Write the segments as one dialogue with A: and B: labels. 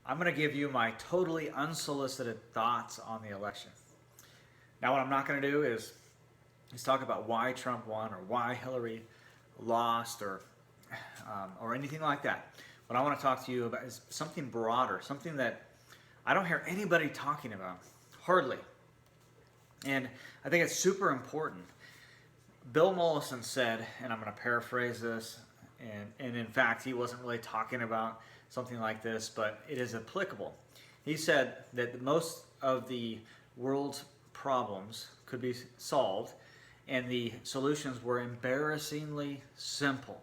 A: I'm going to give you my totally unsolicited thoughts on the election. Now, what I'm not going to do is talk about why Trump won or why Hillary lost or anything like that. What I want to talk to you about is something broader, something that I don't hear anybody talking about, hardly. And I think it's super important. Bill Mollison said, and I'm going to paraphrase this, and in fact, he wasn't really talking about something like this, but it is applicable. He said that most of the world's problems could be solved, and the solutions were embarrassingly simple.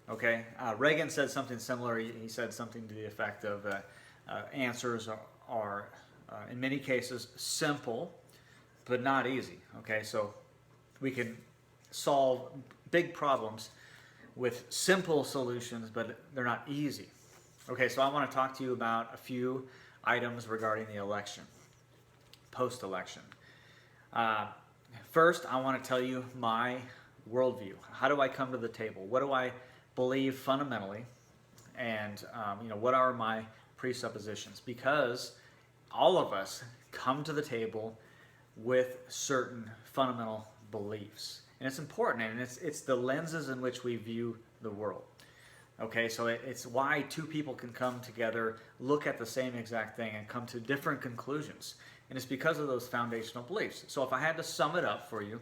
A: Okay, Reagan said something similar. He said something to the effect of answers are in many cases simple, but not easy. Okay, so we can solve big problems with simple solutions, but they're not easy. Okay, so I want to talk to you about a few items regarding the election, post-election. First, I want to tell you my worldview. How do I come to the table? What do I believe fundamentally? And what are my presuppositions? Because all of us come to the table with certain fundamental beliefs. And it's important, and it's the lenses in which we view the world. Okay, so it's why two people can come together, look at the same exact thing, and come to different conclusions. And it's because of those foundational beliefs. So if I had to sum it up for you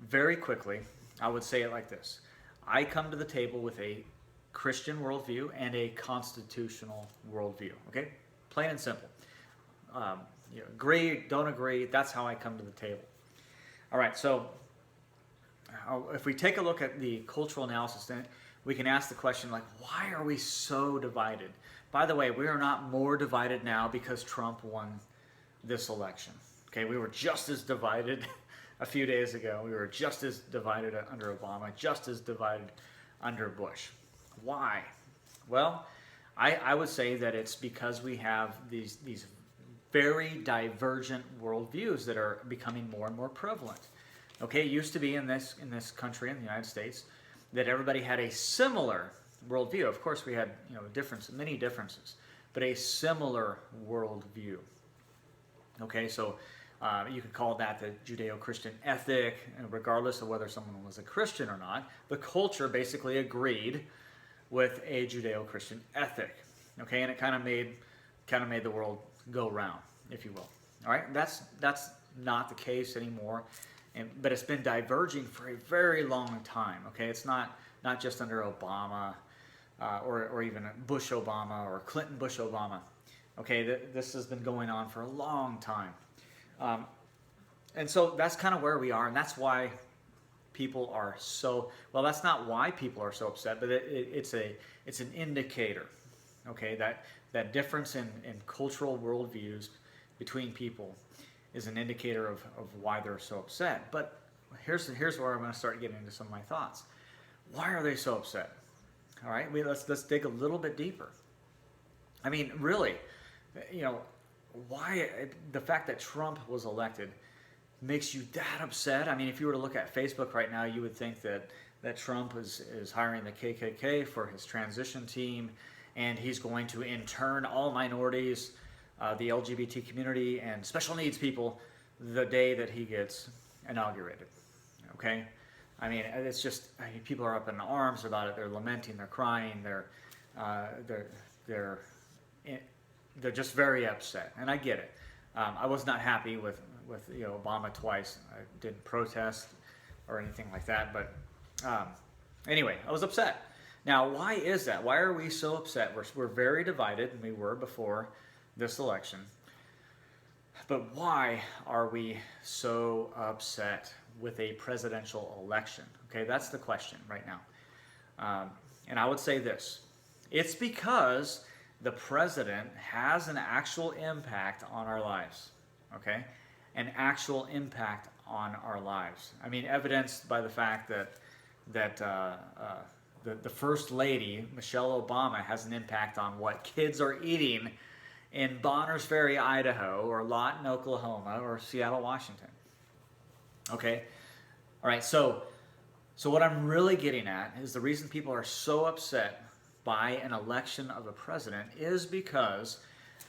A: very quickly, I would say it like this. I come to the table with a Christian worldview and a constitutional worldview. Okay, plain and simple. Agree, don't agree, that's how I come to the table. All right, so if we take a look at the cultural analysis, then we can ask the question, like, why are we so divided? By the way, we are not more divided now because Trump won this election. Okay, we were just as divided a few days ago. We were just as divided under Obama, just as divided under Bush. Why? Well, I would say that it's because we have these very divergent worldviews that are becoming more and more prevalent. Okay, it used to be in this country, in the United States, that everybody had a similar worldview. Of course, we had many differences, but a similar worldview. Okay, so you could call that the Judeo-Christian ethic, and regardless of whether someone was a Christian or not, the culture basically agreed with a Judeo-Christian ethic. Okay, and it kind of made the world go round, if you will. All right, that's not the case anymore. But it's been diverging for a very long time. Okay, it's not just under Obama or even Bush Obama or Clinton Bush Obama. Okay, this has been going on for a long time, and so that's kind of where we are, and that's why people are so well. That's not why people are so upset, but it's an indicator. Okay, that difference in cultural worldviews between people is an indicator of why they're so upset. But here's where I'm going to start getting into some of my thoughts. Why are they so upset? All right, let's dig a little bit deeper. I mean, really, why the fact that Trump was elected makes you that upset? I mean, if you were to look at Facebook right now, you would think that Trump is hiring the KKK for his transition team, and he's going to intern all minorities, the LGBT community, and special needs people the day that he gets inaugurated. Okay? I mean, it's just, people are up in arms about it. They're lamenting, they're crying, they're just very upset, and I get it. I was not happy with Obama twice. I didn't protest or anything like that, but anyway, I was upset. Now, why is that? Why are we so upset? We're very divided, and we were before this election. But why are we so upset with a presidential election? Okay, that's the question right now. And I would say this. It's because the president has an actual impact on our lives. Okay? An actual impact on our lives. I mean, evidenced by the fact that the First Lady, Michelle Obama, has an impact on what kids are eating in Bonners Ferry, Idaho, or Lawton, Oklahoma, or Seattle, Washington. Okay? All right, so what I'm really getting at is the reason people are so upset by an election of a president is because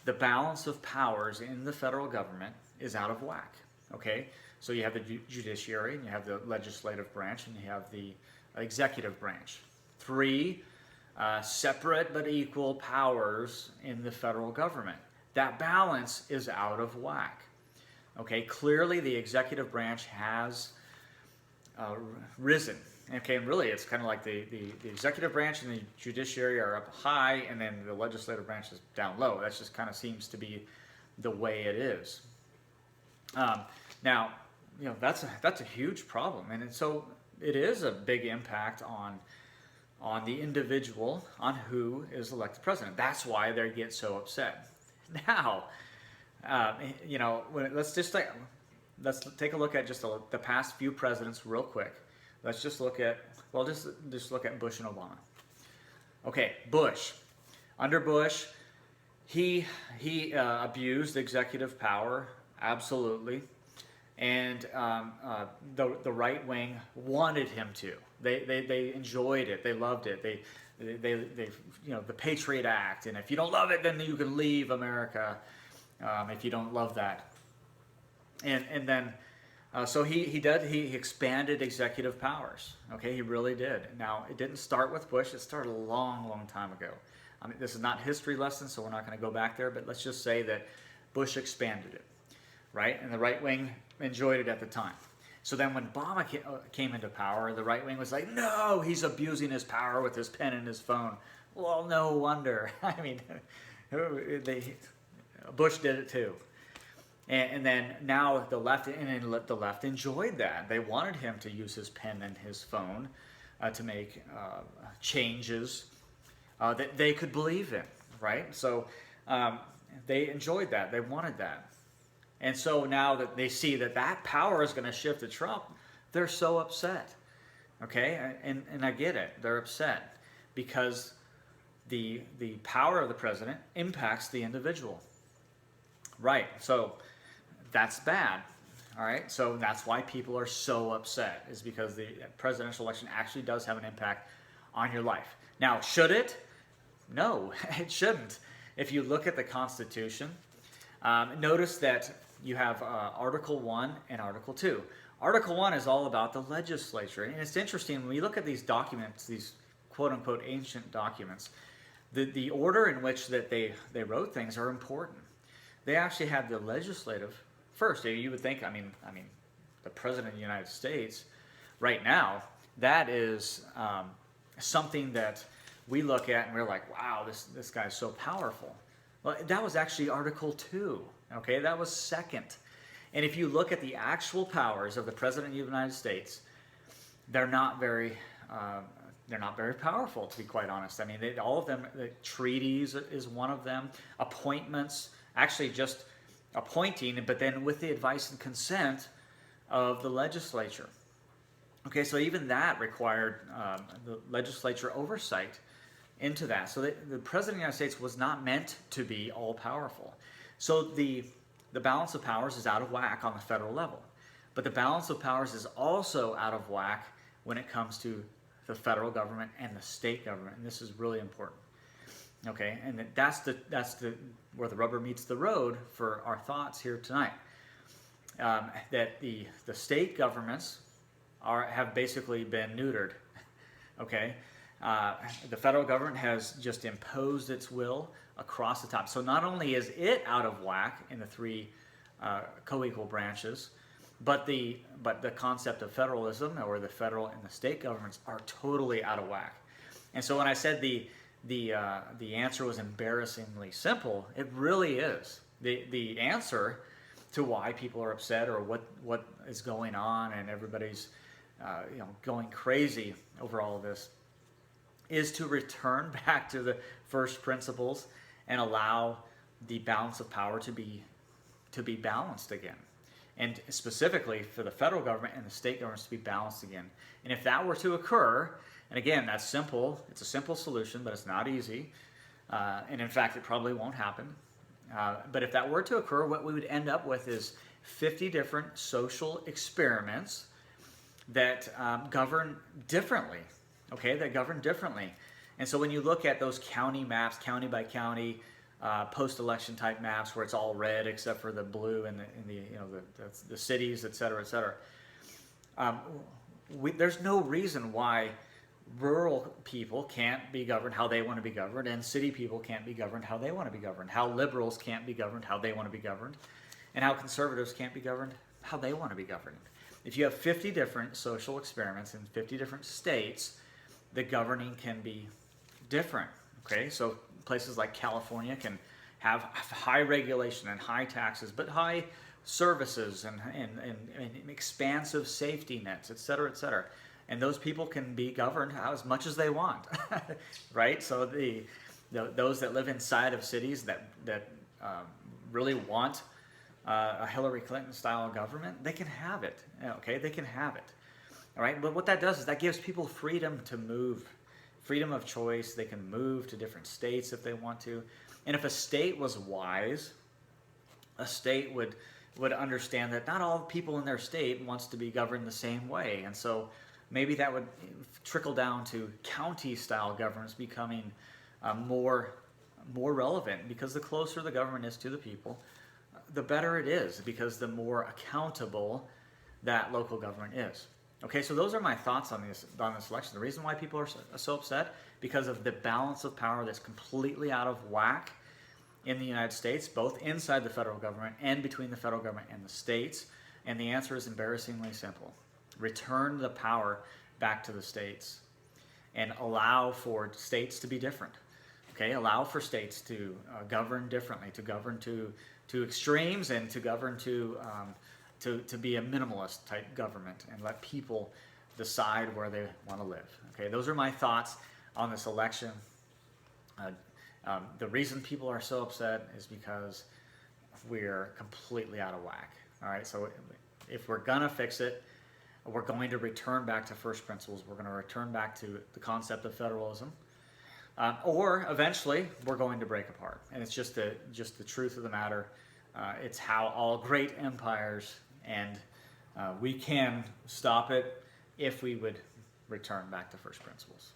A: the balance of powers in the federal government is out of whack. Okay, so you have the judiciary, and you have the legislative branch, and you have the executive branch. Three separate but equal powers in the federal government. That balance is out of whack. Okay, clearly the executive branch has risen. Okay, and really it's kind of like the executive branch and the judiciary are up high, and then the legislative branch is down low. That just kind of seems to be the way it is. Now, that's a huge problem, and so it is a big impact on the individual, on who is elected president. That's why they get so upset. Now, let's take a look at just the past few presidents real quick. Let's just look at just look at Bush and Obama. Okay, Bush. Under Bush, he abused executive power, absolutely, and the right wing wanted him to. They enjoyed it. They loved it. They the Patriot Act, and if you don't love it, then you can leave America. If you don't love that, and then so he expanded executive powers. Okay, he really did. Now it didn't start with Bush. It started a long time ago. I mean, this is not history lesson, so we're not going to go back there. But let's just say that Bush expanded it, right? And the right wing enjoyed it at the time. So then when Obama came into power, the right wing was like, no, he's abusing his power with his pen and his phone. Well, no wonder. I mean, Bush did it too. And then now the left enjoyed that. They wanted him to use his pen and his phone to make changes that they could believe in, right? So they enjoyed that. They wanted that. And so now that they see that power is going to shift to Trump, they're so upset. Okay? And I get it. They're upset because the power of the president impacts the individual. Right. So that's bad. All right? So that's why people are so upset, is because the presidential election actually does have an impact on your life. Now, should it? No, it shouldn't. If you look at the Constitution, notice that you have Article 1 and Article 2. Article 1 is all about the legislature. And it's interesting, when we look at these documents, these quote-unquote ancient documents, the order in which that they wrote things are important. They actually had the legislative first. You would think, I mean, the President of the United States, right now, that is something that we look at and we're like, wow, this guy's so powerful. Well, that was actually Article 2. Okay, that was second. And if you look at the actual powers of the President of the United States, they're not very powerful, to be quite honest. I mean, all of them, the treaties is one of them, appointments, actually just appointing, but then with the advice and consent of the legislature. Okay, so even that required the legislature oversight into that. So the President of the United States was not meant to be all-powerful. So the balance of powers is out of whack on the federal level. But the balance of powers is also out of whack when it comes to the federal government and the state government. And this is really important. Okay, and that's where the rubber meets the road for our thoughts here tonight. That the state governments have basically been neutered. Okay, the federal government has just imposed its will across the top. So not only is it out of whack in the three co-equal branches, but the concept of federalism, or the federal and the state governments, are totally out of whack. And so when I said the answer was embarrassingly simple, it really is. The answer to why people are upset, or what is going on, and everybody's going crazy over all of this, is to return back to the first principles and allow the balance of power to be balanced again. And specifically for the federal government and the state governments to be balanced again. And if that were to occur, and again, that's simple, it's a simple solution, but it's not easy. And in fact, it probably won't happen. But if that were to occur, what we would end up with is 50 different social experiments that govern differently. Okay, that govern differently. And so when you look at those county maps, county by county, post-election type maps where it's all red except for the blue and the cities, et cetera, et cetera. There's no reason why rural people can't be governed how they want to be governed, and city people can't be governed how they want to be governed. How liberals can't be governed how they want to be governed, and how conservatives can't be governed how they want to be governed. If you have 50 different social experiments in 50 different states, the governing can be different. Okay, so places like California can have high regulation and high taxes, but high services and expansive safety nets, et cetera, et cetera. And those people can be governed as much as they want, right? So those that live inside of cities that really want a Hillary Clinton style government, they can have it. Okay, they can have it. All right, but what that does is that gives people freedom to move, freedom of choice. They can move to different states if they want to. And if a state was wise, a state would understand that not all people in their state wants to be governed the same way, and so maybe that would trickle down to county-style governments becoming more relevant, because the closer the government is to the people, the better it is, because the more accountable that local government is. Okay, so those are my thoughts on this election. The reason why people are so upset, because of the balance of power that's completely out of whack in the United States, both inside the federal government and between the federal government and the states. And the answer is embarrassingly simple. Return the power back to the states and allow for states to be different. Okay, allow for states to govern differently, to govern to extremes, and to govern to be a minimalist type government, and let people decide where they want to live. Okay, those are my thoughts on this election. The reason people are so upset is because we're completely out of whack. All right, so if we're gonna fix it, we're going to return back to first principles. We're going to return back to the concept of federalism, or eventually we're going to break apart. And it's just the truth of the matter. It's how all great empires end. We can stop it if we would return back to first principles.